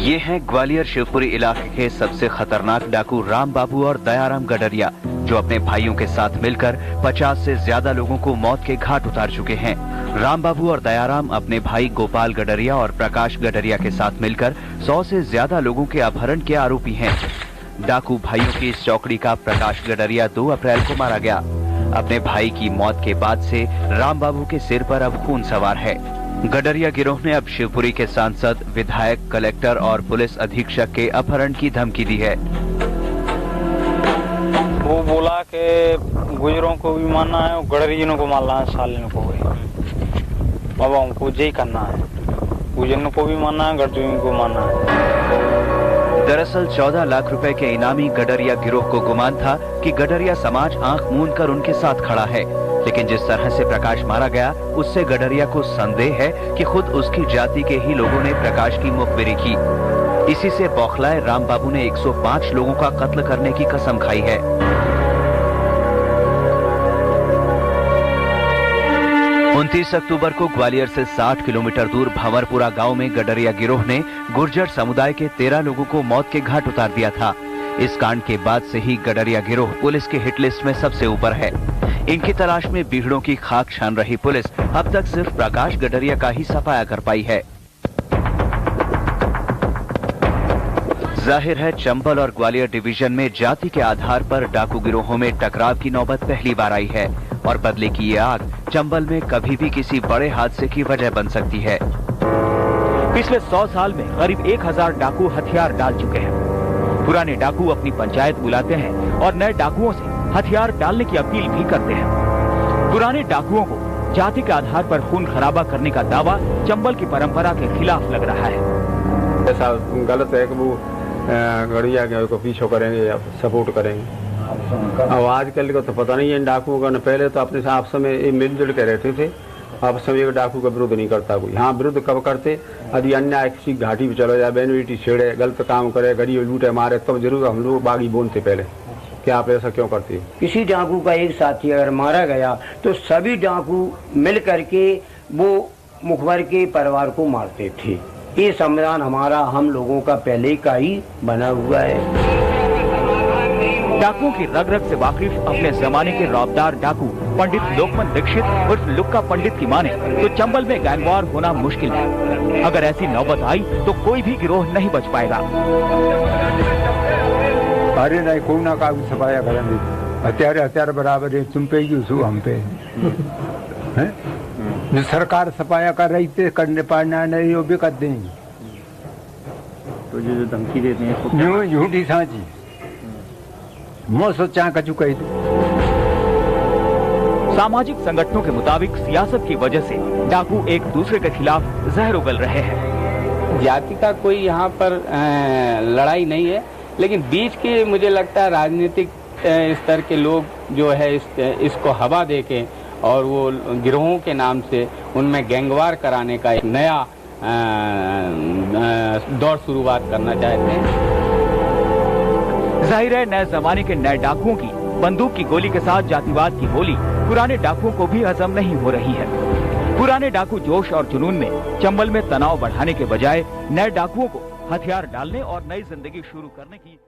ये हैं ग्वालियर शिवपुरी इलाके के सबसे खतरनाक डाकू राम बाबू और दयाराम गडरिया, जो अपने भाइयों के साथ मिलकर 50 से ज्यादा लोगों को मौत के घाट उतार चुके हैं। राम बाबू और दयाराम अपने भाई गोपाल गडरिया और प्रकाश गडरिया के साथ मिलकर 100 से ज्यादा लोगों के अपहरण के आरोपी हैं। डाकू भाइयों की इस चौकड़ी का प्रकाश गडरिया 2 अप्रैल को मारा गया। अपने भाई की मौत के बाद से राम बाबू के सिर पर अब खून सवार है। गडरिया गिरोह ने अब शिवपुरी के सांसद, विधायक, कलेक्टर और पुलिस अधीक्षक के अपहरण की धमकी दी है। वो बोला कि गुजरों को भी मारना है, गडरियों को मारना है, सालिनों को भी। बाबा हमको यही करना है, गुजरों को भी मारना है, गडरियों को मारना है। दरअसल 14 लाख रुपए के इनामी गडरिया गिरोह को गुमान था कि गडरिया समाज आंख मूंद कर उनके साथ खड़ा है, लेकिन जिस तरह से प्रकाश मारा गया उससे गडरिया को संदेह है कि खुद उसकी जाति के ही लोगों ने प्रकाश की मुखबिरी की। इसी से बौखलाए राम बाबू ने 105 लोगों का कत्ल करने की कसम खाई है। उनतीस अक्टूबर को ग्वालियर से 60 किलोमीटर दूर भंवरपुरा गांव में गडरिया गिरोह ने गुर्जर समुदाय के 13 लोगों को मौत के घाट उतार दिया था। इस कांड के बाद से ही गडरिया गिरोह पुलिस के हिट लिस्ट में सबसे ऊपर है। इनकी तलाश में बीहड़ों की खाक छान रही पुलिस अब तक सिर्फ प्रकाश गडरिया का ही सफाया कर पाई है। जाहिर है चंबल और ग्वालियर डिवीजन में जाति के आधार पर डाकू गिरोहों में टकराव की नौबत पहली बार आई है और बदले की ये आग चंबल में कभी भी किसी बड़े हादसे की वजह बन सकती है। पिछले 100 साल में करीब 1000 डाकू हथियार डाल चुके हैं। पुराने डाकू अपनी पंचायत बुलाते हैं और नए डाकुओं से हथियार डालने की अपील भी करते हैं। पुराने डाकुओं को जाति के आधार पर खून खराबा करने का दावा चंबल की परंपरा के खिलाफ लग रहा है। ऐसा गलत है कि वो गडरिया को पीछे करेंगे या सपोर्ट करेंगे। अब आजकल को तो पता नहीं है डाकुओं का। पहले तो अपने आपस में मिलजुल के रहते थे, आपस में एक डाकू का विरोध नहीं करता कोई। हाँ, विरोध कब करते, यदि अन्याय किसी घाटी पे चलो जाए, बहन बेटी छेड़े, गलत काम करे, गरीब लूटे मारे, तब जरूर हम लोग बागी बोलते पहले कि आप ऐसा क्यों करते हो। किसी डाकू का एक साथी अगर मारा गया तो सभी डाकू मिल करके वो मुखबर के परिवार को मारते थे। ये संविधान हमारा हम लोगों का पहले का ही बना हुआ है। डाकुओं की रग रग से वाकिफ अपने जमाने के रौबदार डाकू पंडित लोकमन दीक्षित उर्फ लुक्का पंडित की माने तो चंबल में गैंगवार होना मुश्किल है। अगर ऐसी नौबत आई तो कोई भी गिरोह नहीं बच पाएगा। अरे नहीं, कोई ना का सफाया करेंगे, हत्यारे बराबर है, तुम पे ही सु हम पे हैं। जो सरकार सफाया कर रही थी करने पाना नहीं, वो भी कर देंगे। तो जो धमकी देते हैं झूठी सांची मैं सोचा कचू कही। सामाजिक संगठनों के मुताबिक सियासत की वजह से डाकू एक दूसरे के खिलाफ जहर उगल रहे हैं। जाति का कोई यहाँ पर लड़ाई नहीं है, लेकिन बीच के मुझे लगता है राजनीतिक स्तर के लोग जो है इसको हवा देके और वो गिरोहों के नाम से उनमें गैंगवार कराने का एक नया दौर शुरुआत करना चाहते हैं। जाहिर है नए जमाने के नए डाकुओं की बंदूक की गोली के साथ जातिवाद की बोली पुराने डाकुओं को भी हजम नहीं हो रही है। पुराने डाकू जोश और जुनून में चंबल में तनाव बढ़ाने के बजाय नए डाकुओं को हथियार डालने और नई जिंदगी शुरू करने की